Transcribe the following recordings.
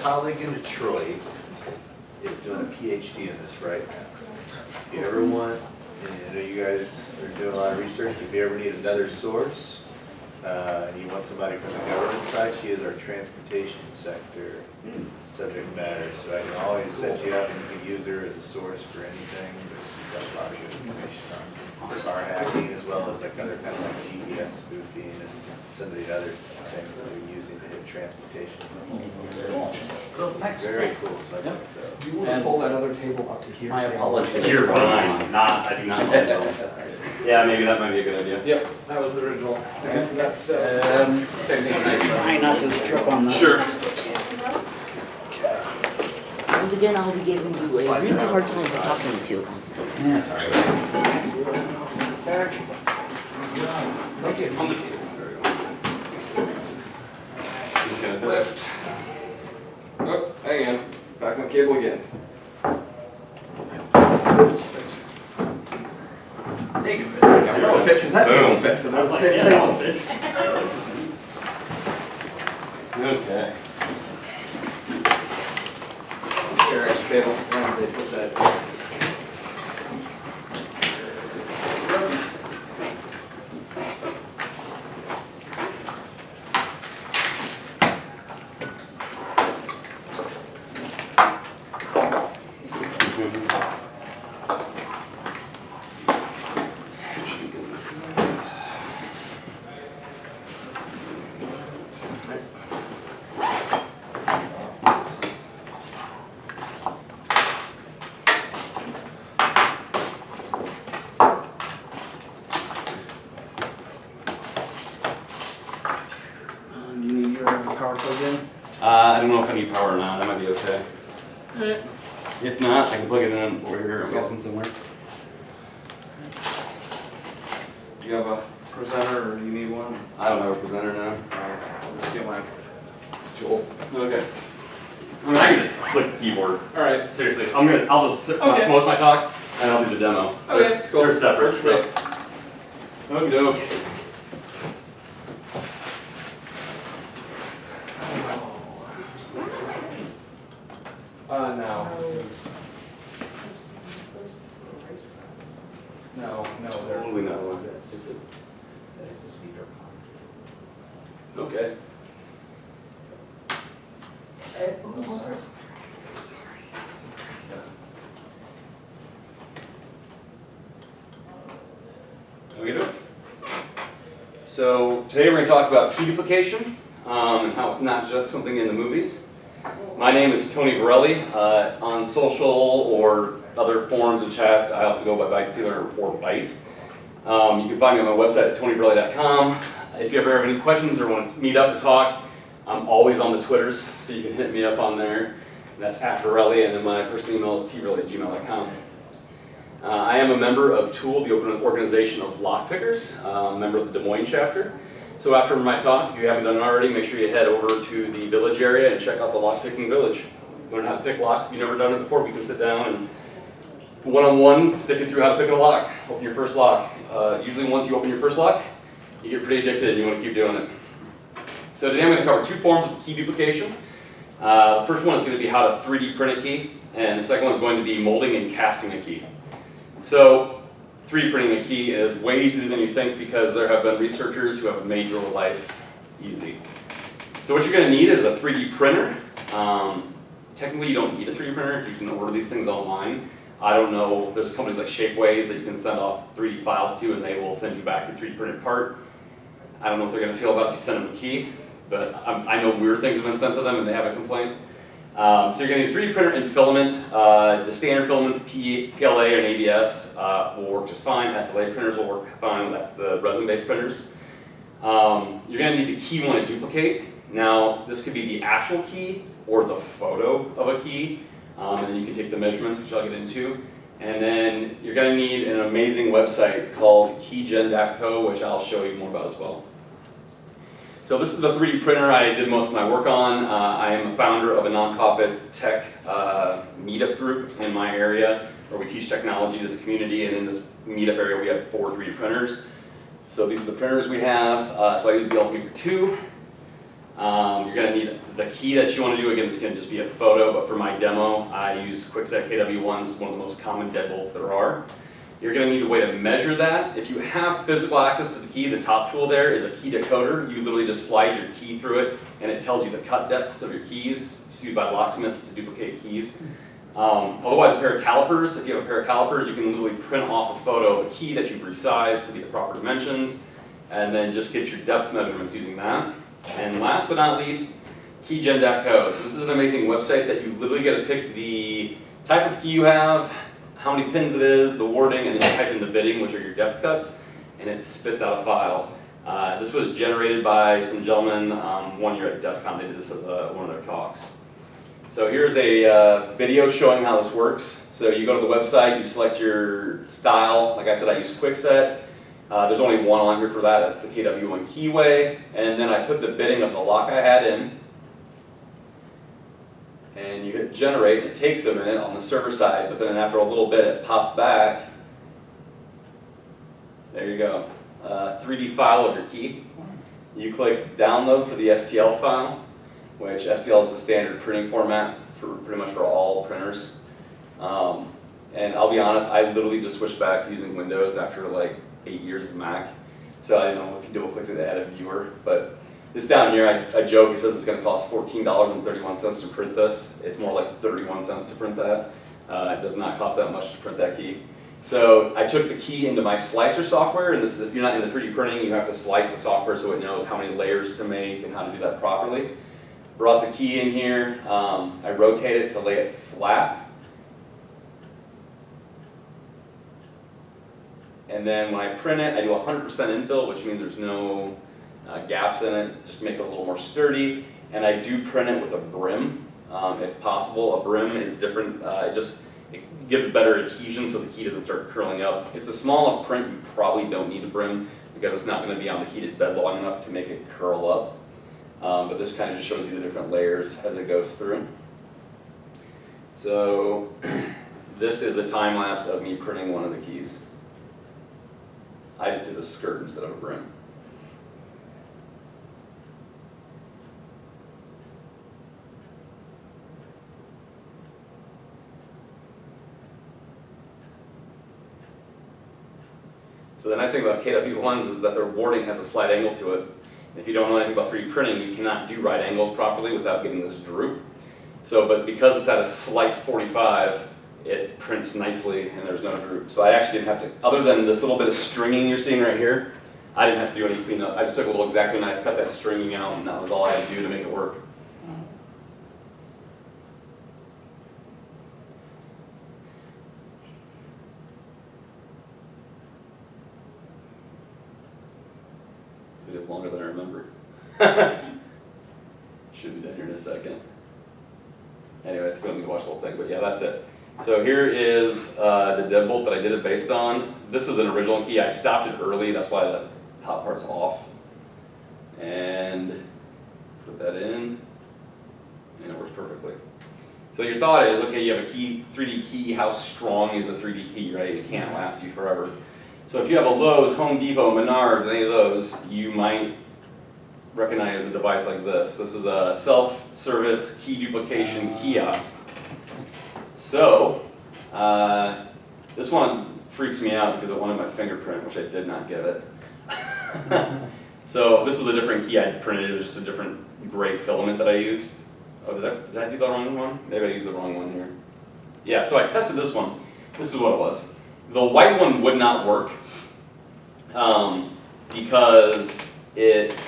colleague in Detroit is doing a PhD in this right now. If you ever want, and I know you guys are doing a lot of research, if you ever need another source, and you want somebody from the government side, she is our transportation sector subject matter. So I can always set you up and you can use her as a source for anything, but she's got a lot of good information on car hacking as well as like other kind of like GPS spoofing and some of the other things that we're using to hit transportation. Cool, thanks. Very cool subject. Do you want to pull that other table up to here? My apologies. You're fine. I do not know. Yeah, maybe that might be a good idea. Yep, that was the original. Thanks for that stuff. Same thing. Try not to trip on that. Sure. Once again, I'll be giving you a really hard time for talking to you. Yeah, sorry. Back. Thank you. On the table. Okay. Lift. Oh, hang on. Back on the cable again. They can fit. I know it fits, and that table fits, and that's the same Yeah, that one table. fits. Okay. Here, extra table. They put that. Do you need your power plug in? I don't know if I need power or not. That might be okay. If not, I can plug it in over here. I'm guessing somewhere. Do you have a presenter, or do you need one? I don't have a presenter now. Alright, I'll just get mine. Joel. Okay. I mean, I can just click the keyboard. Alright. Seriously, I'll just sit Okay. most of my talk and I'll do the demo. Okay, cool. They're separate, Let's so. see. Okie doke. No. No, they're. Totally not like that. Okay. Okie doke. So today we're going to talk about key duplication and how it's not just something in the movies. My name is Tony Virelli. On social or other forums and chats, I also go by ByteStealer or Byte. You can find me on my website at tonyvirelli.com. If you ever have any questions or want to meet up to talk, I'm always on the Twitters, so you can hit me up on there. That's at Virelli, and then my personal email is tvirelli@gmail.com. I am a member of TOOL, the open organization of lockpickers, member of the Des Moines chapter. So after my talk, if you haven't done it already, make sure you head over to the village area and check out the lockpicking village. Learn how to pick locks. If you've never done it before, we can sit down and one-on-one stick you through how to pick a lock, open your first lock. Usually once you open your first lock, you get pretty addicted and you want to keep doing it. So today I'm going to cover two forms of key duplication. The first one is going to be how to 3D print a key, and the second one is going to be molding and casting a key. So 3D printing a key is way easier than you think because there have been researchers who have made your life easy. So what you're going to need is a 3D printer. Technically you don't need a 3D printer, you can order these things online. I don't know, there's companies like Shapeways that you can send off 3D files to and they will send you back your 3D printed part. I don't know what they're going to feel about if you send them a key, but I know weird things have been sent to them and they haven't complained. So you're going to need a 3D printer and filament. The standard filaments, PLA and ABS, will work just fine. SLA printers will work fine. That's the resin-based printers. You're going to need the key you want to duplicate. Now, this could be the actual key or the photo of a key. And then you can take the measurements, which I'll get into. And then you're going to need an amazing website called keygen.co, which I'll show you more about as well. So this is the 3D printer I did most of my work on. I am a founder of a nonprofit tech meetup group in my area where we teach technology to the community, and in this meetup area we have 4 3D printers. So these are the printers we have. So I use the Ultimaker 2. You're going to need the key that you want to do. Again, it's going to just be a photo, but for my demo, I used Quickset KW1. It's one of the most common deadbolts there are. You're going to need a way to measure that. If you have physical access to the key, the top tool there is a key decoder. You literally just slide your key through it, and it tells you the cut depths of your keys. It's used by locksmiths to duplicate keys. Otherwise, a pair of calipers. If you have a pair of calipers, you can literally print off a photo of a key that you've resized to be the proper dimensions, and then just get your depth measurements using that. And last but not least, keygen.co. So this is an amazing website that you literally get to pick the type of key you have, how many pins it is, the wording, and then you type in the bidding, which are your depth cuts, and it spits out a file. This was generated by some gentlemen 1 year at DEF CON. They did this as one of their talks. So here's a video showing how this works. So you go to the website, you select your style. Like I said, I use Quickset. There's only one on here for that. That's the KW1 keyway. And then I put the bidding of the lock I had in. And you hit generate. It takes a minute on the server side, but then after a little bit, it pops back. There you go. 3D file of your key. You click download for the STL file, which STL is the standard printing format for pretty much for all printers. And I'll be honest, I literally just switched back to using Windows after like 8 years of Mac. So I don't know if you double click to add a viewer, but this down here, I joke, it says it's going to cost $14.31 to print this. It's more like 31 cents to print that. It does not cost that much to print that key. So I took the key into my slicer software, and this is, if you're not into 3D printing, you have to slice the software so it knows how many layers to make and how to do that properly. Brought the key in here, I rotate it to lay it flat. And then when I print it, I do 100% infill, which means there's no gaps in it, just to make it a little more sturdy. And I do print it with a brim, if possible. A brim is different, it gives better adhesion so the key doesn't start curling up. It's a small enough print, you probably don't need a brim because it's not going to be on the heated bed long enough to make it curl up. But this kind of just shows you the different layers as it goes through. So this is a time lapse of me printing one of the keys. I just did a skirt instead of a brim. So the nice thing about KW1s is that their warding has a slight angle to it. If you don't know anything about 3D printing, you cannot do right angles properly without getting this droop. So, but because it's at a slight 45, it prints nicely and there's no droop. So I actually didn't have to, other than this little bit of stringing you're seeing right here, I didn't have to do any cleanup. I just took a little X-Acto knife, cut that stringing out, and that was all I had to do to make it work. This video's longer than I remember. Should be done here in a second. Anyways, you don't need to watch the whole thing, but yeah, that's it. So here is the deadbolt that I did it based on. This is an original key. I stopped it early, that's why the top part's off. And put that in, and it works perfectly. So your thought is, okay, you have a key, 3D key, how strong is a 3D key, right? It can't last you forever. So if you have a Lowe's, Home Depot, Menards, any of those, you might recognize a device like this. This is a self-service key duplication kiosk. So, this one freaks me out because it wanted my fingerprint, which I did not give it. So this was a different key I printed. It was just a different gray filament that I used. Oh, did I do the wrong one? Maybe I used the wrong one here. Yeah, so I tested this one. This is what it was. The white one would not work because it,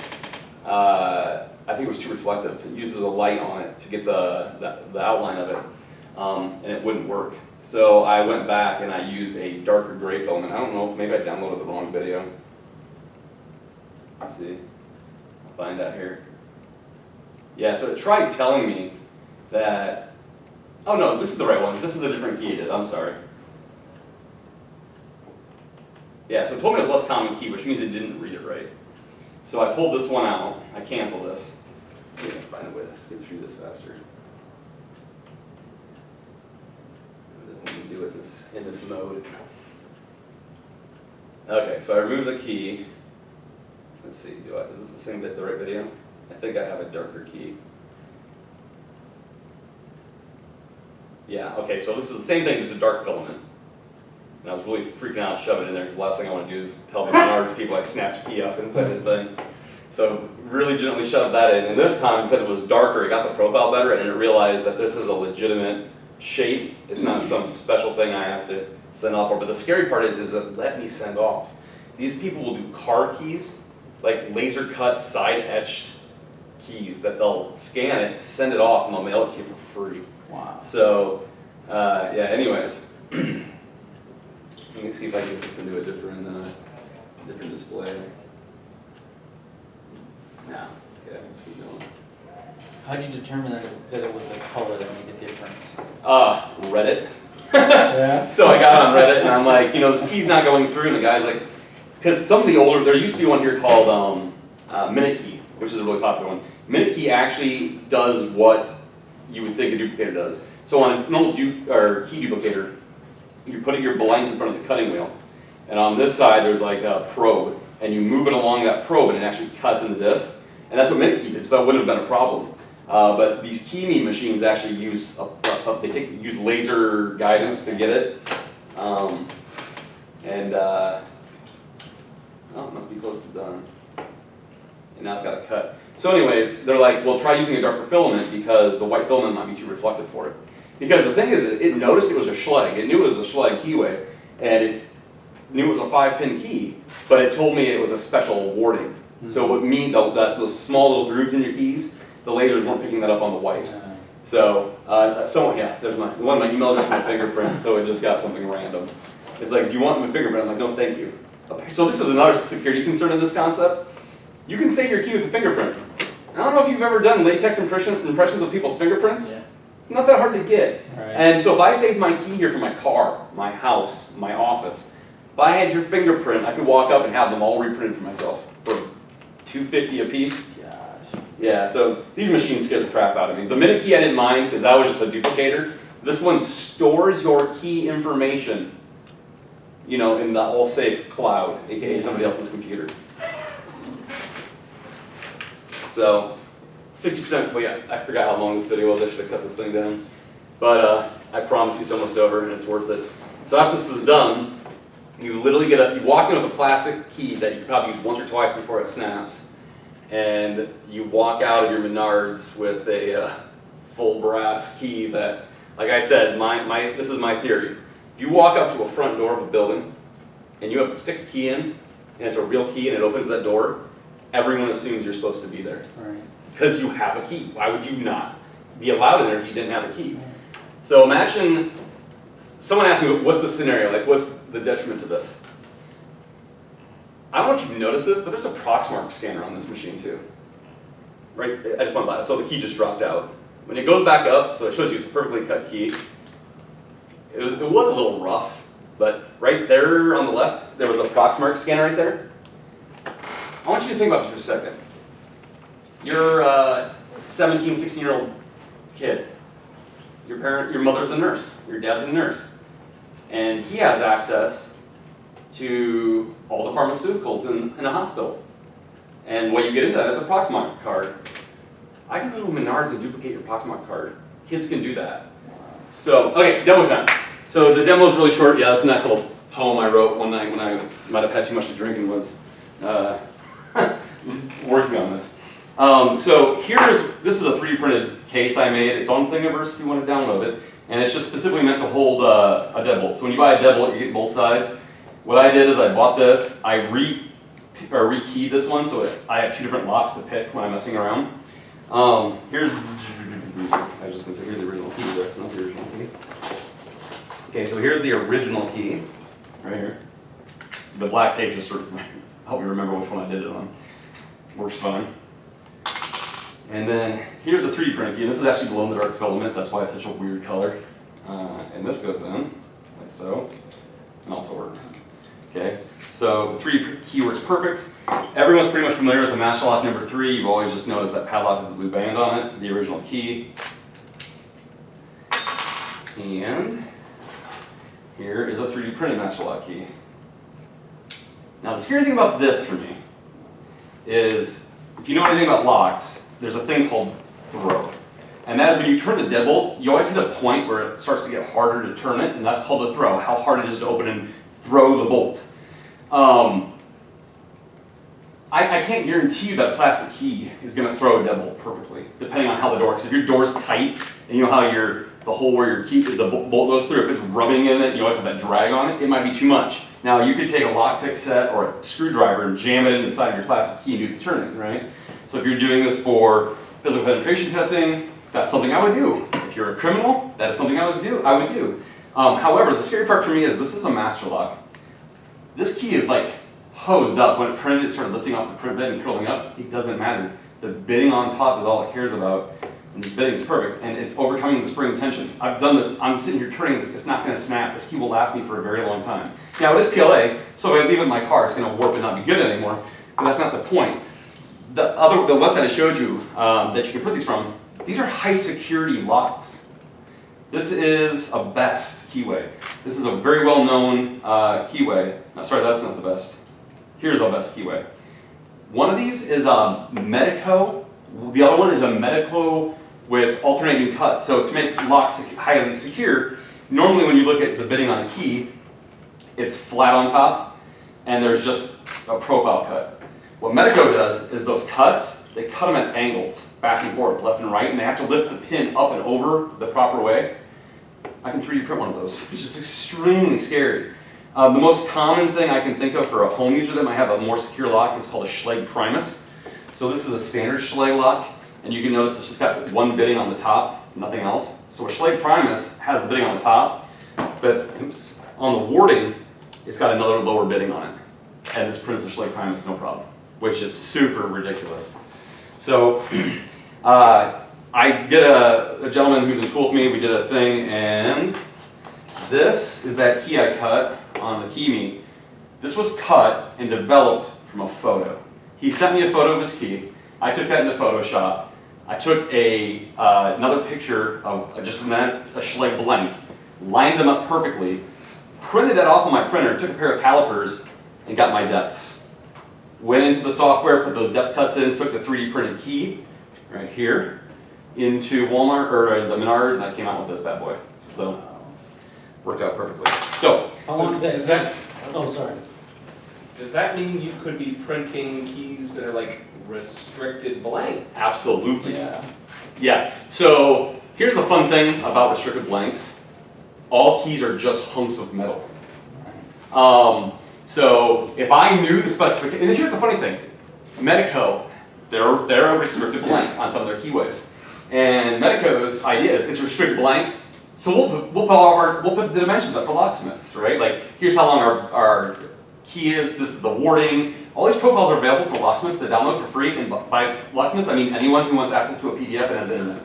I think it was too reflective. It uses a light on it to get the outline of it. And it wouldn't work. So I went back and I used a darker gray filament. I don't know, maybe I downloaded the wrong video. Let's see, I'll find out here. Yeah, so it tried telling me that, oh no, this is the right one. This is a different key it did, I'm sorry. Yeah, so it told me it was less common key, which means it didn't read it right. So I pulled this one out, I canceled this. Maybe I can find a way to skip through this faster. Do it in this mode. Okay, so I removed the key. Let's see, is this the right video? I think I have a darker key. Yeah, okay, so this is the same thing, just a dark filament. And I was really freaking out, shoving it in there, because the last thing I want to do is tell the Menards people I snapped a key up inside the thing. So really gently shoved that in, and this time, because it was darker, it got the profile better, and it realized that this is a legitimate shape. It's not some special thing I have to send off for. But the scary part is it let me send off. These people will do car keys, like laser cut, side etched keys that they'll scan it, send it off, and they'll mail it to you for free. Wow. So, yeah, anyways. Let me see if I can get this into a different display. No. Okay, let's keep going. How do you determine that it was the color that made the difference? Reddit. Yeah. So I got on Reddit and I'm like, this key's not going through, and the guy's like, because some of the older, there used to be one here called Minute Key, which is a really popular one. Minute Key actually does what you would think a duplicator does. So on a normal key duplicator, you put your blank in front of the cutting wheel, and on this side there's like a probe, and you move it along that probe and it actually cuts in the disc. And that's what Minute Key did, so that wouldn't have been a problem. But these key machines actually use use laser guidance to get it. Oh, it must be close to done. And now it's got a cut. So anyways, they're like, well, try using a darker filament because the white filament might be too reflective for it. Because the thing is, it noticed it was a Schlage. It knew it was a Schlage keyway, and it knew it was a 5-pin key, but it told me it was a special warding. So what mean that those small little grooves in your keys, the lasers weren't picking that up on the white. So, yeah, there's my email address, my fingerprint, so it just got something random. It's like, do you want my fingerprint? I'm like, no, thank you. So this is another security concern in this concept. You can save your key with a fingerprint. I don't know if you've ever done latex impressions of people's fingerprints. Yeah. Not that hard to get. Right. And so if I saved my key here for my car, my house, my office, if I had your fingerprint, I could walk up and have them all reprinted for myself for $2.50 a piece. Gosh. Yeah, so these machines scare the crap out of me. The Minute Key I didn't mind because that was just a duplicator. This one stores your key information, in the all-safe cloud, aka somebody else's computer. So, 60%, well, yeah, I forgot how long this video was. I should have cut this thing down. But I promise you it's almost over and it's worth it. So after this is done, you literally you walk in with a plastic key that you could probably use once or twice before it snaps. And you walk out of your Menards with a full brass key that, like I said, this is my theory. If you walk up to a front door of a building and you have to stick a key in, and it's a real key and it opens that door, everyone assumes you're supposed to be there. Right. Because you have a key. Why would you not be allowed in there if you didn't have a key? So imagine, someone asked me, what's the scenario? Like, what's the detriment to this? I don't know if you've noticed this, but there's a Proxmark scanner on this machine too. Right, I just went by it, so the key just dropped out. When it goes back up, so it shows you it's a perfectly cut key. It was a little rough, but right there on the left, there was a Proxmark scanner right there. I want you to think about this for a second. You're a 17, 16-year-old kid. Your mother's a nurse, your dad's a nurse. And he has access to all the pharmaceuticals in a hospital. And what you get into that is a Proxmark card. I can go to Menards and duplicate your Proxmark card. Kids can do that. So, okay, demo time. So the demo's really short. Yeah, that's a nice little poem I wrote one night when I might have had too much to drink and was working on this. So this is a 3D printed case I made. It's on Thingiverse if you want to download it. And it's just specifically meant to hold a deadbolt. So when you buy a deadbolt, you get both sides. What I did is I bought this, I rekeyed this one, so I have two different locks to pick when I'm messing around. I was just going to say, here's the original key, but that's not the original key. Okay, so here's the original key, right here. The black tape just sort of help me remember which one I did it on. Works fine. And then here's a 3D printed key. This is actually glow-in-the-dark filament, that's why it's such a weird color. And this goes in, like so, and also works. Okay, so the 3D key works perfect. Everyone's pretty much familiar with the master lock number 3. You've always just noticed that padlock with the blue band on it, the original key. And here is a 3D printed master lock key. Now the scary thing about this for me is, if you know anything about locks, there's a thing called throw. And that is when you turn the deadbolt, you always hit a point where it starts to get harder to turn it, and that's called a throw, how hard it is to open and throw the bolt. I can't guarantee you that a plastic key is going to throw a deadbolt perfectly, depending on how the door, because if your door's tight, and you know how the hole where your key, the bolt goes through, if it's rubbing in it, you always have that drag on it, it might be too much. Now you could take a lockpick set or a screwdriver and jam it in the side of your plastic key and do the turning, right? So if you're doing this for physical penetration testing, that's something I would do. If you're a criminal, that is something I would do. However, the scary part for me is this is a master lock. This key is like hosed up. When it printed, it started lifting off the print bed and curling up. It doesn't matter. The bitting on top is all it cares about. And this bitting is perfect, and it's overcoming the spring tension. I've done this. I'm sitting here turning this. It's not going to snap. This key will last me for a very long time. Now, it is PLA, so if I leave it in my car, it's going to warp and not be good anymore. But that's not the point. The website I showed you that you can print these from, these are high security locks. This is a BEST keyway. This is a very well known keyway. No, sorry, that's not the best. Here's a BEST keyway. One of these is a Medico. The other one is a Medico with alternating cuts. So to make locks highly secure, normally when you look at the bitting on a key, it's flat on top, and there's just a profile cut. What Medico does is those cuts, they cut them at angles, back and forth, left and right, and they have to lift the pin up and over the proper way. I can 3D print one of those, which is extremely scary. The most common thing I can think of for a home user that might have a more secure lock is called a Schlage Primus. So this is a standard Schlage lock, and you can notice it's just got one bitting on the top, nothing else. So a Schlage Primus has the bitting on the top, but on the warding, it's got another lower bitting on it. And this prints the Schlage Primus, no problem, which is super ridiculous. So I did a gentleman who's in tool with me, we did a thing, and this is that key I cut on the key me. This was cut and developed from a photo. He sent me a photo of his key. I took that into Photoshop. I took another picture of just a Schlage blank, lined them up perfectly, printed that off on my printer, took a pair of calipers, and got my depths. Went into the software, put those depth cuts in, took the 3D printed key, right here, into Walmart, or the Menards, and I came out with this bad boy. So, worked out perfectly. So, How long is that, Oh, sorry. does that mean you could be printing keys that are like restricted blank? absolutely. Yeah. Yeah, so here's the fun thing about restricted blanks. All keys are just hunks of metal. So if I knew the specification, and here's the funny thing, Medico, they're a restricted blank on some of their keyways. And Medico's idea is it's restricted blank, so we'll put the dimensions up for locksmiths, right? Like here's how long our key is, this is the warding. All these profiles are available for locksmiths to download for free, and by locksmiths I mean anyone who wants access to a PDF and has internet.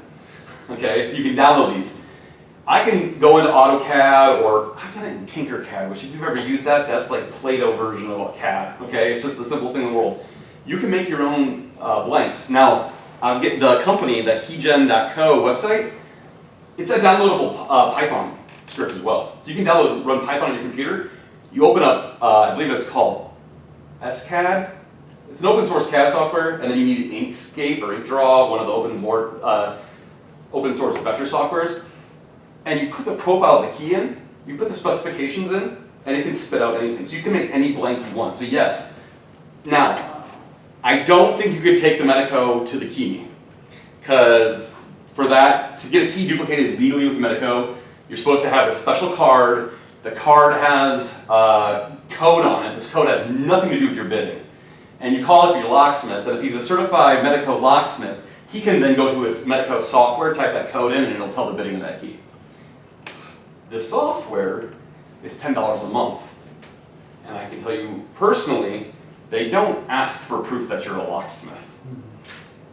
Okay, so you can download these. I can go into AutoCAD, or I've done it in Tinkercad, which if you've ever used that, that's like Play-Doh version of a CAD, okay? It's just the simplest thing in the world. You can make your own blanks. Now, I'll get the company, that keygen.co website, it's a downloadable Python script as well. So you can run Python on your computer. You open up, I believe it's called SCAD. It's an open source CAD software, and then you need Inkscape or InkDraw, one of the open source vector softwares. And you put the profile of the key in, you put the specifications in, and it can spit out anything. So you can make any blank you want. So yes. Now, I don't think you could take the Medico to the key, because for that, to get a key duplicated legally with Medico, you're supposed to have a special card. The card has a code on it. This code has nothing to do with your bidding. And you call up your locksmith, and if he's a certified Medico locksmith, he can then go to his Medico software, type that code in, and it'll tell the bidding of that key. The software is $10 a month. And I can tell you personally, they don't ask for proof that you're a locksmith.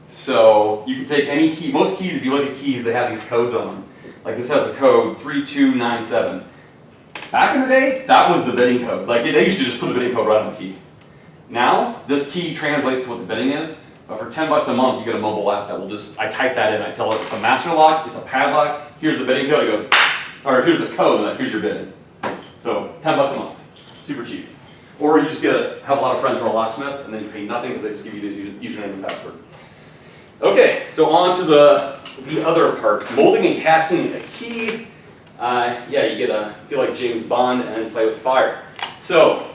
So you can take any key. Most keys, if you look at keys, they have these codes on them. Like this has a code 3297. Back in the day, that was the bidding code. Like they used to just put the bidding code right on the key. Now, this key translates to what the bidding is. But for $10 a month, you get a mobile app that will just, I type that in, I tell it it's a master lock, it's a padlock, here's the bidding code, it goes, or here's the code, and like, here's your bidding. So $10 a month, super cheap. Or you just have a lot of friends who are locksmiths, and then you pay nothing because they just give you the username and password. Okay, so on to the other part, molding and casting a key. Yeah, you get a feel like James Bond and play with fire. So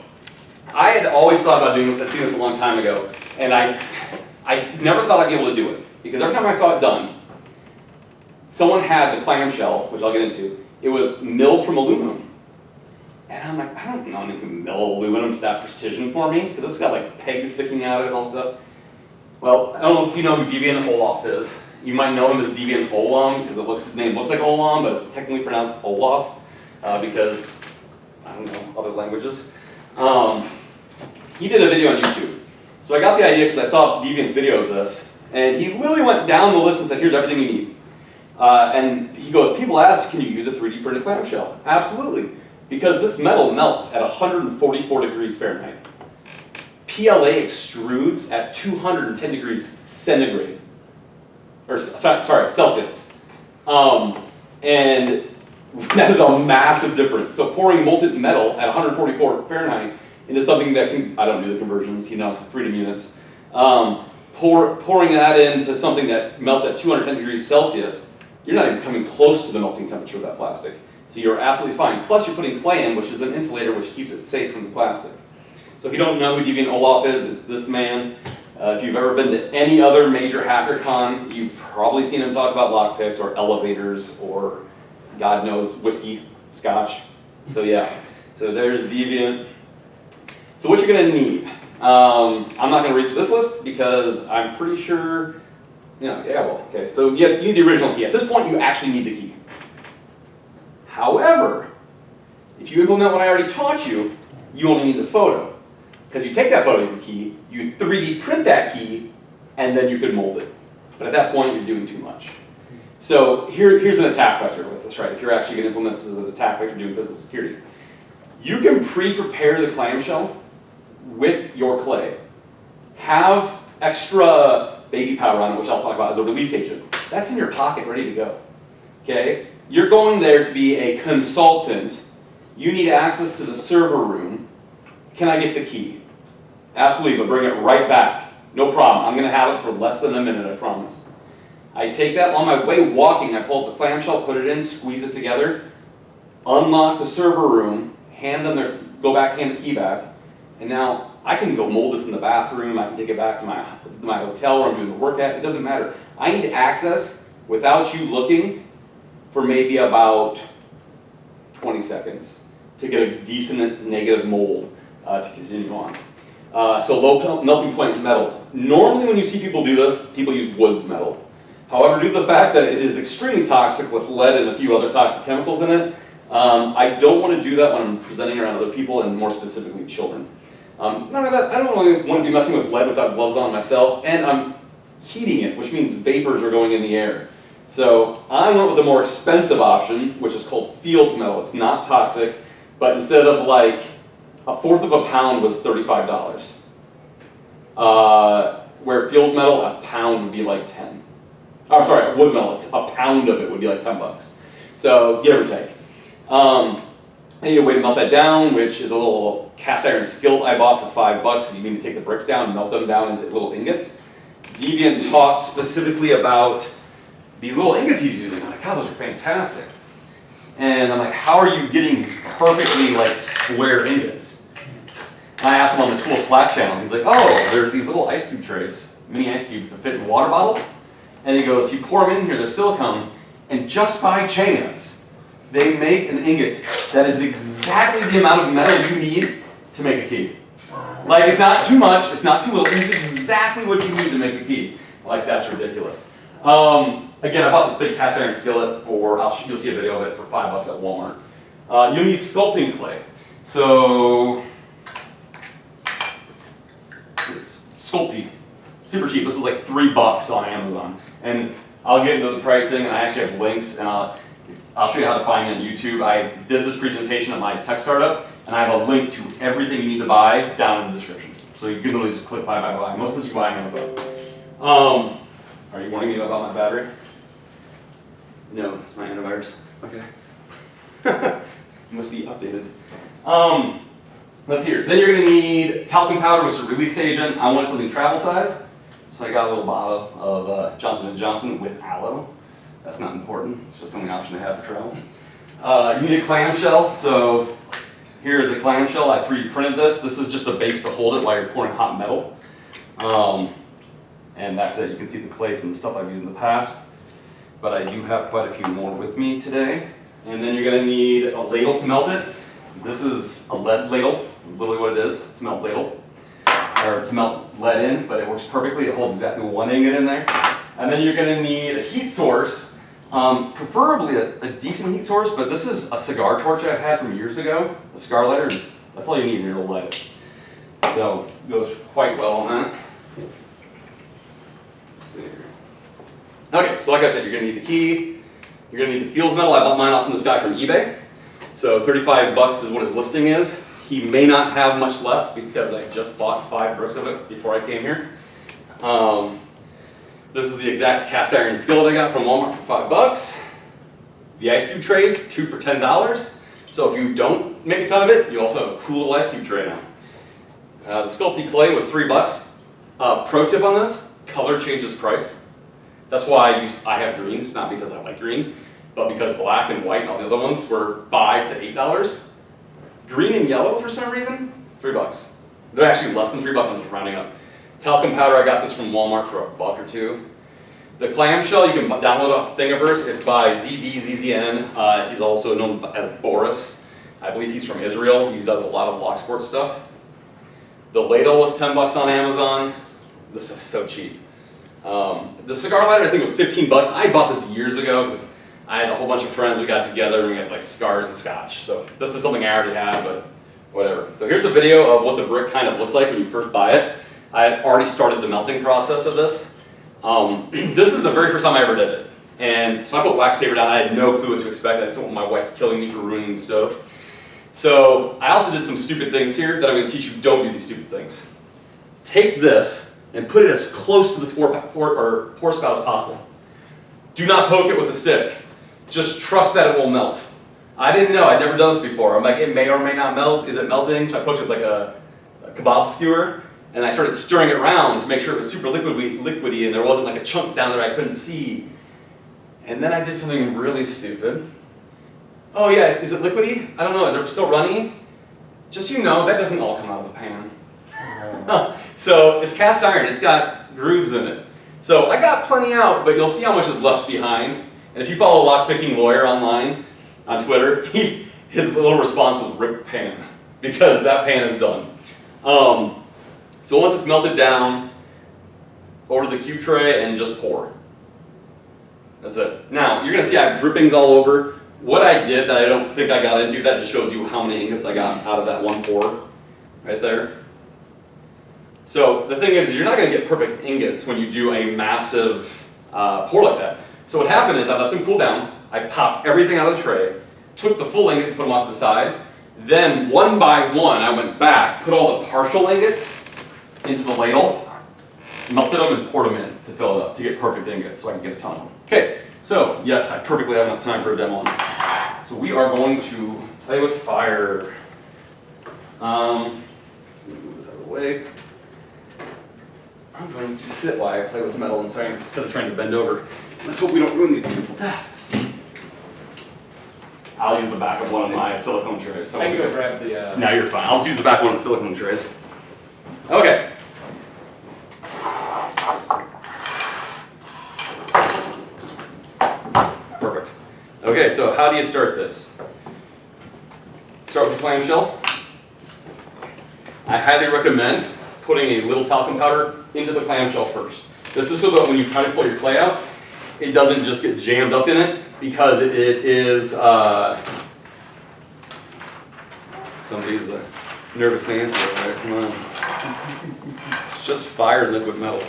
I had always thought about doing this. I'd seen this a long time ago, and I never thought I'd be able to do it because every time I saw it done, someone had the clamshell, which I'll get into. It was milled from aluminum. And I'm like, I don't know anyone can mill aluminum to that precision for me, because it's got like pegs sticking out of it and all stuff. Well, I don't know if you know who Deviant Olaf is. You might know him as Deviant Olam, because his name looks like Olam, but it's technically pronounced Olaf, because, I don't know, other languages. He did a video on YouTube. So I got the idea because I saw Deviant's video of this, and he literally went down the list and said, here's everything you need. And he goes, people ask, can you use a 3D printed clamshell? Absolutely. Because this metal melts at 144 degrees Fahrenheit. PLA extrudes at 210 degrees centigrade. Or, sorry, Celsius. And that is a massive difference. So pouring molten metal at 144 Fahrenheit into something that can, I don't do the conversions, you know, freedom units. Pouring that into something that melts at 210 degrees Celsius, you're not even coming close to the melting temperature of that plastic. So you're absolutely fine. Plus you're putting clay in, which is an insulator which keeps it safe from the plastic. So if you don't know who Deviant Olaf is, it's this man. If you've ever been to any other major hacker con, you've probably seen him talk about lockpicks or elevators or God knows, whiskey, scotch. So yeah, so there's Deviant. So what you're gonna need. I'm not gonna read through this list because I'm pretty sure, okay. So you need the original key. At this point, you actually need the key. However, if you implement what I already taught you, you only need the photo. Because you take that photo of the key, you 3D print that key, and then you could mold it. But at that point, you're doing too much. So here's an attack vector with this, right? If you're actually going to implement this as an attack vector doing physical security. You can pre-prepare the clamshell with your clay. Have extra baby powder on it, which I'll talk about as a release agent. That's in your pocket, ready to go. Okay? You're going there to be a consultant. You need access to the server room. Can I get the key? Absolutely, but bring it right back. No problem. I'm going to have it for less than a minute, I promise. I take that on my way walking. I pull up the clamshell, put it in, squeeze it together, unlock the server room, hand them their, go back, hand the key back, and now I can go mold this in the bathroom. I can take it back to my hotel where I'm doing the work at. It doesn't matter. I need access without you looking for maybe about 20 seconds to get a decent negative mold to continue on. So low melting point metal. Normally when you see people do this, people use Woods metal. However, due to the fact that it is extremely toxic with lead and a few other toxic chemicals in it, I don't want to do that when I'm presenting around other people and more specifically children. Not only that, I don't really want to be messing with lead without gloves on myself, and I'm heating it, which means vapors are going in the air. So I went with the more expensive option, which is called Fields metal. It's not toxic, but instead of like a fourth of a pound was $35. Where Fields metal, a pound would be like 10. I'm sorry, Woods metal, a pound of it would be like 10 bucks. So give or take. I need a way to melt that down, which is a little cast iron skillet I bought for $5 because you need to take the bricks down and melt them down into little ingots. Deviant talked specifically about these little ingots he's using. I'm like, God, those are fantastic. And I'm like, how are you getting these perfectly like square ingots? And I asked him on the tool Slack channel. He's like, oh, there are these little ice cube trays, mini ice cubes that fit in water bottles. And he goes, you pour them in here, they're silicone, and just by chance, they make an ingot that is exactly the amount of metal you need to make a key. Like, it's not too much, it's not too little, it's exactly what you need to make a key. Like, that's ridiculous. Again, I bought this big cast iron skillet for, you'll see a video of it for $5 at Walmart. You'll need sculpting clay. So, Sculpty, super cheap. This was like $3 on Amazon. And I'll get into the pricing, and I actually have links, and I'll show you how to find it on YouTube. I did this presentation at my tech startup, and I have a link to everything you need to buy down in the description. So you can literally just click buy. Most of this you buy on Amazon. Are you warning me about my battery? No, it's my antivirus. Okay. Must be updated. Let's see here. Then you're going to need talcum powder, which is a release agent. I wanted something travel size. So So I got a little bottle of Johnson & Johnson with aloe. That's not important, it's just the only option I have for travel. You need a clamshell, so here's a clamshell. I 3D printed this. This is just a base to hold it while you're pouring hot metal. And that's it. You can see the clay from the stuff I've used in the past. But I do have quite a few more with me today. And then you're going to need a ladle to melt it. This is a lead ladle, literally what it is, to melt ladle. Or to melt lead in, but it works perfectly. It holds exactly 1 ingot in there. And then you're going to need a heat source, preferably a decent heat source, but this is a cigar torch I had from years ago, a cigar lighter, and that's all you need in order to light it. So it goes quite well on that. Let's see here. Okay, so like I said, you're going to need the key, you're going to need the Fields metal. I bought mine off from this guy from eBay. So $35 is what his listing is. He may not have much left because I just bought 5 bricks of it before I came here. This is the exact cast iron skillet I got from Walmart for $5. The ice cube trays, 2 for $10. So if you don't make a ton of it, you also have a cool little ice cube tray now. The Sculpey clay was $3. Pro tip on this, color changes price. That's why I have green. It's not because I like green, but because black and white and all the other ones were $5 to $8. Green and yellow, for some reason, $3. They're actually less than $3, I'm just rounding up. Talcum powder, I got this from Walmart for $1 or $2. The clamshell, you can download a Thingiverse. It's by ZBZZN. He's also known as Boris. I believe he's from Israel. He does a lot of lock sport stuff. The ladle was $10 on Amazon. This is so cheap. The cigar lighter, I think, was $15. I bought this years ago because I had a whole bunch of friends. We got together and we had like cigars and scotch. So this is something I already had, but whatever. So here's a video of what the brick kind of looks like when you first buy it. I had already started the melting process of this. This is the very first time I ever did it. And so I put wax paper down. I had no clue what to expect. I just don't want my wife killing me for ruining the stove. So I also did some stupid things here that I'm going to teach you. Don't do these stupid things. Take this and put it as close to this pour spout as possible. Do not poke it with a stick. Just trust that it will melt. I didn't know. I'd never done this before. I'm like, it may or may not melt. Is it melting? So I poked it like a kebab skewer. And I started stirring it around to make sure it was super liquidy and there wasn't like a chunk down there I couldn't see. And then I did something really stupid. Oh yeah, is it liquidy? I don't know, is it still runny? Just so you know, that doesn't all come out of the pan. So it's cast iron, it's got grooves in it. So I got plenty out, but you'll see how much is left behind. And if you follow Lockpicking Lawyer online, on Twitter, his little response was rip pan, because that pan is done. So once it's melted down, over to the cube tray and just pour. That's it. Now, you're going to see I have drippings all over. What I did that I don't think I got into, that just shows you how many ingots I got out of that one pour, right there. So the thing is, you're not going to get perfect ingots when you do a massive pour like that. So what happened is I let them cool down, I popped everything out of the tray, took the full ingots and put them off to the side, then one by one I went back, put all the partial ingots into the ladle, melted them and poured them in to fill it up to get perfect ingots so I can get a ton of them. Okay, so yes, I perfectly have enough time for a demo on this. So we are going to play with fire. Move this out of the way. I'm going to sit while I play with metal instead of trying to bend over. Let's hope we don't ruin these beautiful desks. I'll use the back of one of my silicone trays. I can go grab the... No, you're fine. I'll just use the back one of the silicone trays. Okay. Perfect. Okay, so how do you start this? Start with the clamshell. I highly recommend putting a little talcum powder into the clamshell first. This is so that when you try to pull your clay out, it doesn't just get jammed up in it, because it is, somebody's a nervous Nancy over there, come on. It's just fire and liquid metal.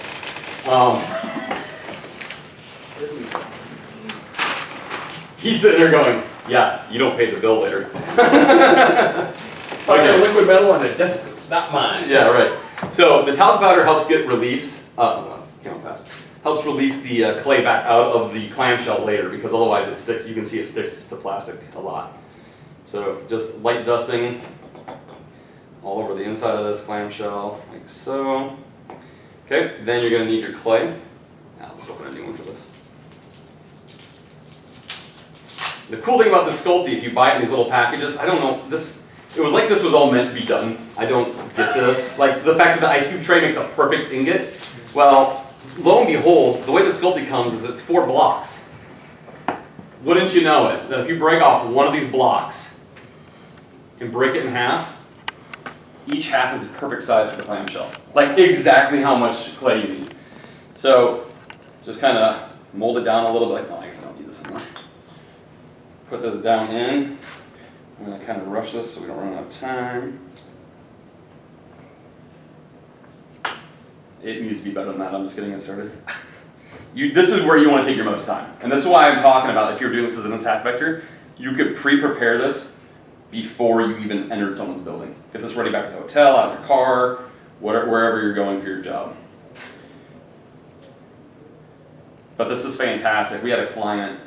He's sitting there going, yeah, you don't pay the bill later. Okay, liquid metal on a desk, it's not mine. Yeah, right. So the talcum powder helps get release, count fast. Helps release the clay back out of the clamshell later, because otherwise it sticks. You can see it sticks to plastic a lot. So just light dusting all over the inside of this clamshell, like so. Okay, then you're going to need your clay. Now let's open a new one for this. The cool thing about this Sculpey, if you buy it in these little packages, I don't know, it was like this was all meant to be done. I don't get this. Like the fact that the ice cube tray makes a perfect ingot. Well, lo and behold, the way the Sculpey comes is it's 4 blocks. Wouldn't you know it, that if you break off one of these blocks and break it in half, each half is the perfect size for the clamshell. Like exactly how much clay you need. So just kind of mold it down a little bit. No, I guess I don't need this anymore. Put this down in. I'm going to kind of rush this so we don't run out of time. It needs to be better than that. I'm just getting it started. This is where you want to take your most time. And this is why I'm talking about if you're doing this as an attack vector, you could pre-prepare this before you even entered someone's building. Get this ready back at the hotel, out of your car, wherever you're going for your job. But this is fantastic. We had a client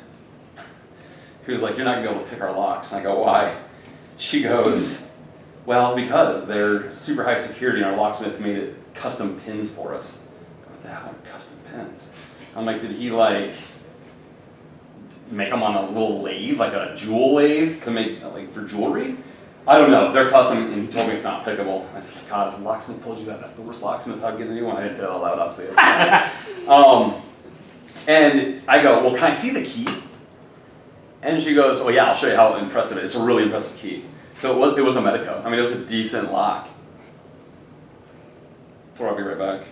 who was like, "You're not going to be able to pick our locks." And I go, "Why?" She goes, "Well, because they're super high security and our locksmith made it custom pins for us." What the hell are custom pins? I'm like, did he like make them on a little lathe, like a jewel lathe to make like for jewelry? I don't know. They're custom, and he told me it's not pickable. I said, "God, if a locksmith told you that, that's the worst locksmith I'd get a new one." I didn't say that out loud, obviously. And I go, "Well, can I see the key?" And she goes, "Oh yeah, I'll show you how impressive it is. It's a really impressive key." So it was a Medico. I mean, it was a decent lock. So I'll be right back.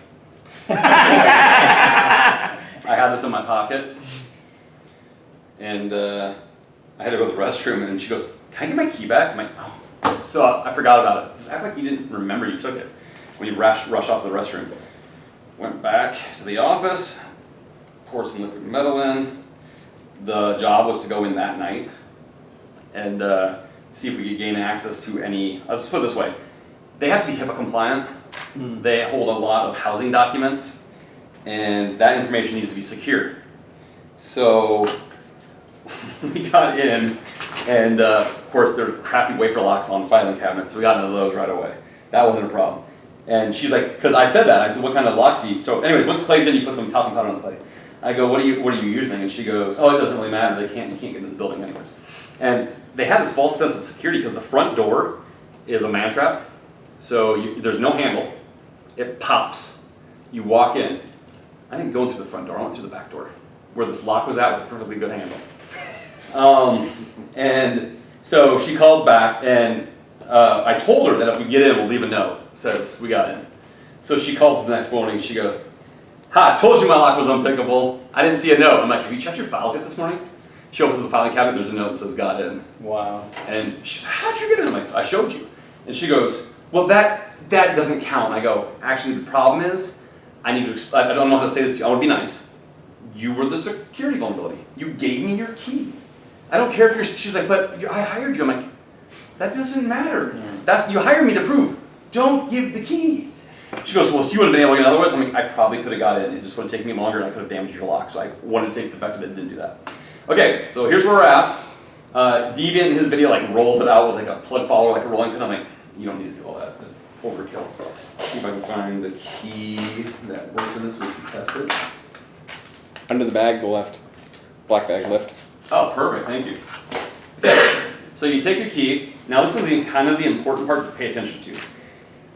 I had this in my pocket, and I had to go to the restroom, and she goes, "Can I get my key back?" I'm like, "Oh." So I forgot about it. Just act like you didn't remember you took it when you rush off to the restroom. Went back to the office, poured some liquid metal in. The job was to go in that night and see if we could gain access to any, let's put it this way, they have to be HIPAA compliant. They hold a lot of housing documents, and that information needs to be secure. So we got in, and of course there are crappy wafer locks on filing cabinets, so we got into those right away. That wasn't a problem. And she's like, because I said that, I said, "What kind of locks do you?" So anyways, once clay's in, you put some talcum powder on the clay. I go, what are you using? And she goes, "Oh, it doesn't really matter. You can't get into the building anyways." And they have this false sense of security because the front door is a man trap. So there's no handle. It pops. You walk in. I didn't go in through the front door. I went through the back door where this lock was at with a perfectly good handle. And so she calls back, and I told her that if we get in, we'll leave a note. It says, "We got in." So she calls the next morning. She goes, "Ha, I told you my lock was unpickable. I didn't see a note." I'm like, "Have you checked your files yet this morning?" She opens the filing cabinet, there's a note that says "got in." Wow. And she's like, "How'd you get in?" I'm like, "I showed you." And she goes, "Well, that doesn't count." And I go, "Actually, the problem is, I don't know how to say this to you. I want to be nice. You were the security vulnerability. You gave me your key. I don't care if you're," she's like, "But I hired you." I'm like, "That doesn't matter. You hired me to prove. Don't give the key." She goes, "Well, so you would have been able to get otherwise?" I'm like, "I probably could have got in. It just would have taken me longer, and I could have damaged your lock." So I wanted to take the fact that it didn't do that. Okay, so here's where we're at. Deviant in his video like rolls it out with like a plug follower, like a rolling pin. I'm like, you don't need to do all that. That's overkill. See if I can find the key that works in this so we can test it. Under the bag, the left. Black bag, left. Oh, perfect. Thank you. Okay, so you take your key. Now this is kind of the important part to pay attention to.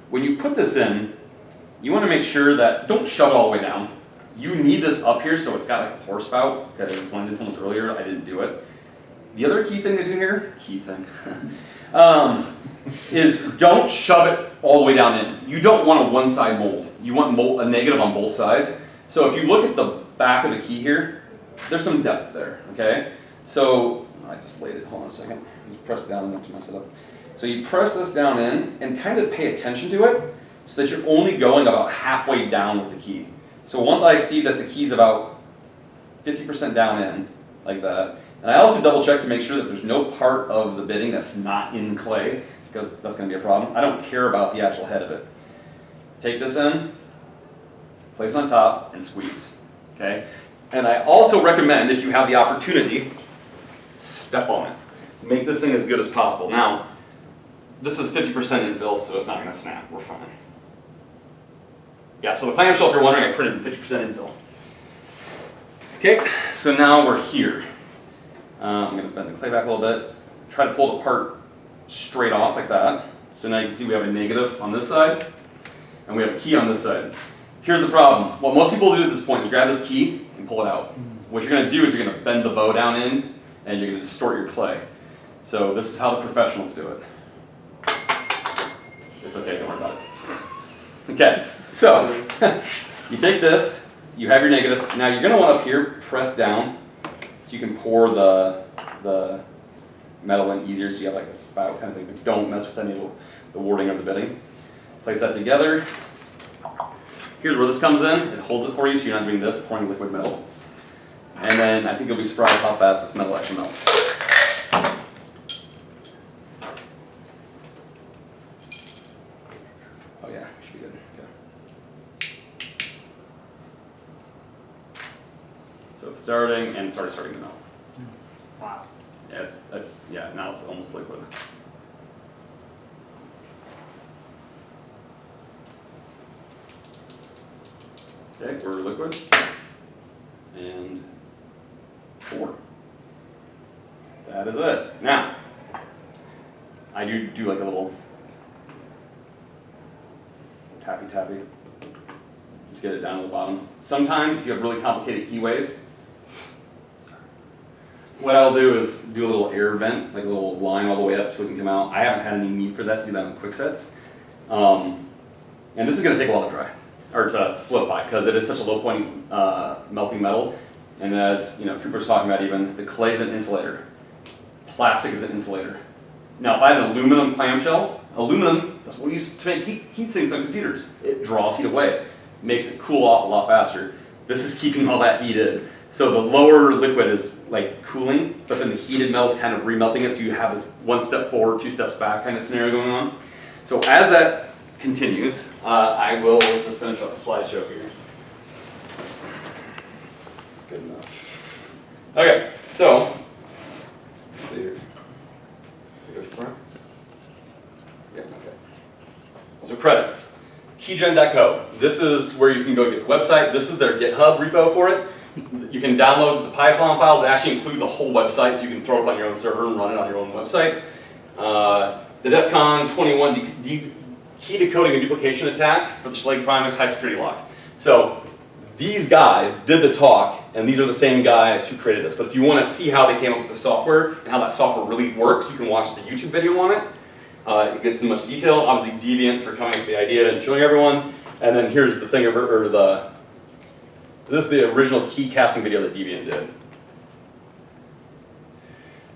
When you put this in, you want to make sure that, don't shove it all the way down. You need this up here so it's got like a pour spout, because when I did someone's earlier, I didn't do it. The other key thing to do here, is don't shove it all the way down in. You don't want a one-side mold. You want a negative on both sides. So if you look at the back of the key here, there's some depth there, okay? So, I just laid it, hold on a second. Just press it down enough to mess it up. So you press this down in and kind of pay attention to it so that you're only going about halfway down with the key. So once I see that the key's about 50% down in, like that, and I also double check to make sure that there's no part of the bitting that's not in clay, because that's going to be a problem. I don't care about the actual head of it. Take this in, place it on top, and squeeze, okay? And I also recommend, if you have the opportunity, step on it. Make this thing as good as possible. Now, this is 50% infill, so it's not going to snap. We're fine. Yeah, so the clamshell, if you're wondering, I printed 50% infill. Okay, so now we're here. I'm going to bend the clay back a little bit. Try to pull it apart straight off like that. So now you can see we have a negative on this side, and we have a key on this side. Here's the problem. What most people do at this point is grab this key and pull it out. What you're going to do is you're going to bend the bow down in, and you're going to distort your clay. So this is how the professionals do it. It's okay, don't worry about it. Okay, so you take this, you have your negative. Now you're going to want up here press down so you can pour the metal in easier, so you have like a spout kind of thing, but don't mess with any of the warding of the bitting. Place that together. Here's where this comes in. It holds it for you so you're not doing this, pouring liquid metal. And then I think you'll be surprised how fast this metal actually melts. Oh yeah, should be good. Okay. So it's starting, and it's already starting to melt. Wow. Yeah, now it's almost liquid. Okay, we're liquid. And 4. That is it. Now, I do like a little tappy. Just get it down to the bottom. Sometimes, if you have really complicated keyways, what I'll do is do a little air vent, like a little line all the way up so it can come out. I haven't had any need for that to do that in quick sets. And this is going to take a while to dry, or to solidify, because it is such a low point melting metal. And as Cooper's talking about, even the clay is an insulator. Plastic is an insulator. Now, if I had an aluminum clamshell, aluminum, that's what we use to make heat sinks on computers. It draws heat away. It makes it cool off a lot faster. This is keeping all that heat in. So the lower liquid is like cooling, but then the heated metal is kind of remelting it, so you have this 1 step forward, 2 steps back kind of scenario going on. So as that continues, I will just finish up the slideshow here. Good enough. Okay, so let's see here. Yeah, okay. So credits. Keygen.co. This is where you can go get the website. This is their GitHub repo for it. You can download the Python files that actually include the whole website, so you can throw it on your own server and run it on your own website. The DEF CON 21 key decoding and duplication attack for the Schlage Primus high security lock. So these guys did the talk, and these are the same guys who created this. But if you want to see how they came up with the software and how that software really works, you can watch the YouTube video on it. It gets in much detail. Obviously, Deviant for coming up with the idea and showing everyone. And then here's the thing, this is the original key casting video that Deviant did.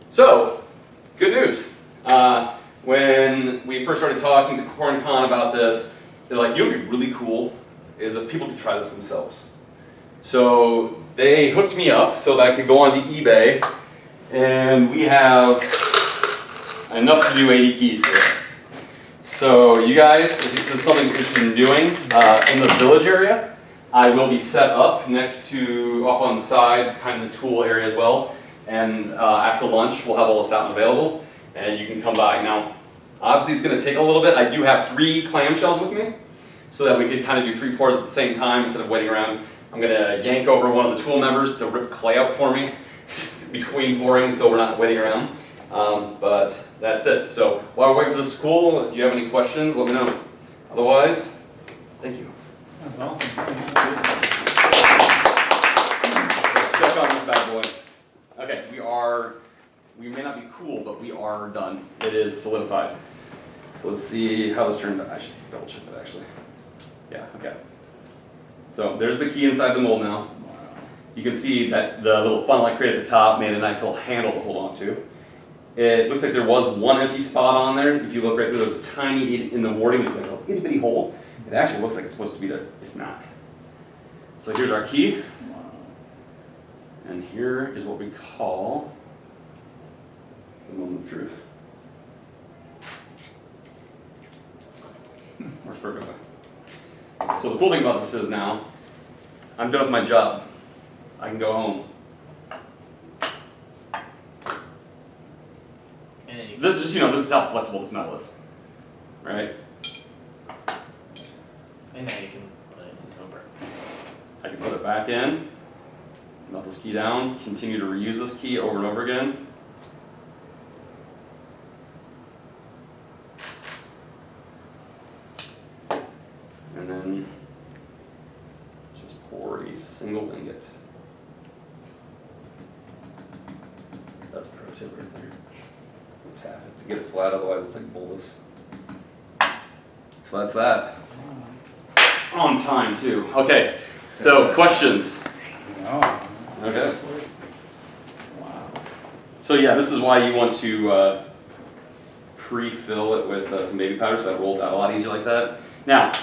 So, good news. When we first started talking to CornCon about this, they're like, you know what would be really cool is if people could try this themselves. So they hooked me up so that I could go onto eBay, and we have enough to do 80 keys today. So you guys, if this is something you're interested in doing, in the village area, I will be set up next to, off on the side, kind of the tool area as well. And after lunch, we'll have all this out and available, and you can come by. Now, obviously it's going to take a little bit. I do have 3 clamshells with me, so that we could kind of do 3 pours at the same time instead of waiting around. I'm going to yank over one of the tool members to rip clay out for me between pouring, so we're not waiting around. But that's it. So while we're waiting for the school, if you have any questions, let me know. Otherwise, thank you. That's awesome. Check on this bad boy. Okay, we may not be cool, but we are done. It is solidified. So let's see how this turned out. I should double check that actually. Yeah, okay. So there's the key inside the mold now. You can see that the little funnel I created at the top made a nice little handle to hold on to. It looks like there was one empty spot on there. If you look right through, there's a tiny, in the warding, there's like a little itty bitty hole. It actually looks like it's supposed to be there. It's not. So here's our key. And here is what we call the moment of truth. Works perfectly. So the cool thing about this is now, I'm done with my job. I can go home. And then you This is how flexible this metal is, right? and now you can put it I can put it back in, melt this key down, continue to reuse this key over and over again. And then just pour a single ingot. That's a pro tip right there. Tap it to get it flat, otherwise it's like bulbous. So that's that. On time too. Okay, so questions. Okay. So yeah, this is why you want to pre-fill it with some baby powder so that it rolls out a lot easier like that. Now,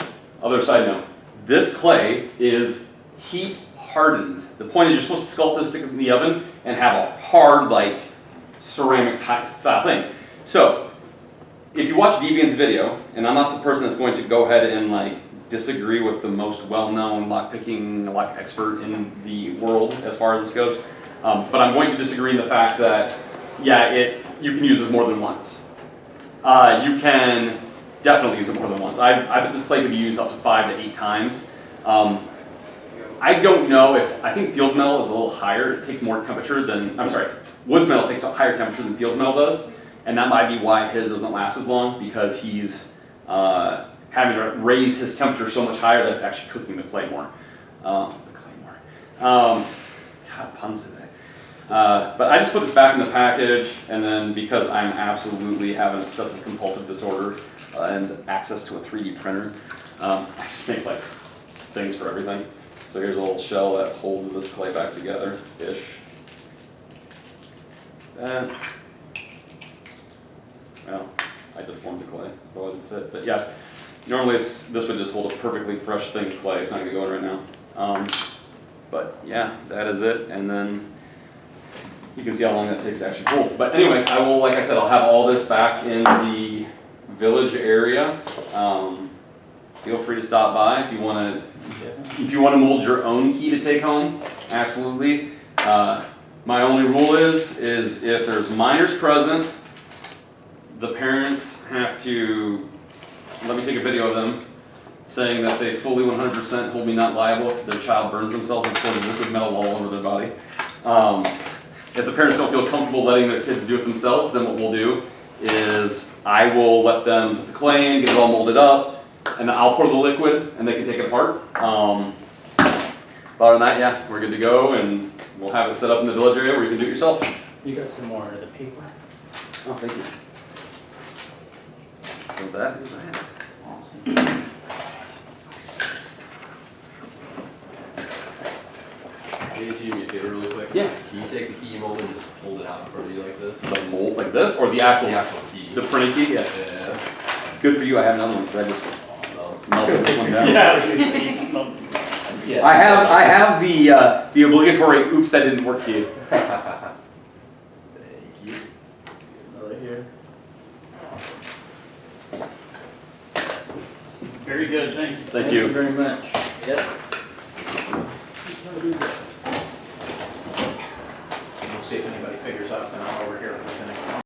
other side note, this clay is heat hardened. The point is you're supposed to sculpt this, stick it in the oven, and have a hard, like, ceramic style thing. So, if you watch Deviant's video, and I'm not the person that's going to go ahead and like disagree with the most well-known lockpicking lock expert in the world as far as this goes, but I'm going to disagree in the fact that, yeah, you can use this more than once. You can definitely use it more than once. I bet this clay could be used up to 5 to 8 times. I don't know if, I think field metal is a little higher, it takes more temperature than, I'm sorry, wood metal takes a higher temperature than field metal does, and that might be why his doesn't last as long, because he's having to raise his temperature so much higher that it's actually cooking the clay more. God, puns today. But I just put this back in the package, and then because I'm absolutely have an obsessive compulsive disorder and access to a 3D printer, I just make like things for everything. So here's a little shell that holds this clay back together-ish. Well, I deformed the clay, otherwise it fit. But yeah, normally this would just hold a perfectly fresh thing of clay. It's not gonna go in right now. But yeah, that is it. And then you can see how long that takes to actually pull. But anyways, I will, like I said, I'll have all this back in the village area. Feel free to stop by if you want to mold your own key to take home. Absolutely. My only rule is if there's minors present, the parents have to let me take a video of them saying that they fully 100% hold me not liable if their child burns themselves and pours liquid metal all over their body. If the parents don't feel comfortable letting their kids do it themselves, then what we'll do is I will let them put the clay in, get it all molded up, and then I'll pour the liquid and they can take it apart. But other than that, yeah, we're good to go, and we'll have it set up in the village area where you can do it yourself. You got some more of the paper? Oh, thank you. So that is that. Awesome. Can you do me a favor really quick? Yeah. Can you take the key mold and just hold it out in front of you like this? The mold like this, or the actual key. the printed key? Yeah. Yeah. Good for you. I have another one because I just Awesome. melted this one down. Yeah. I have the obligatory oops that didn't work key. Thank you. Another here. Very good, thanks. Thank you. Very much. Yep. We'll see if anybody figures out, then I'm over here for the next one.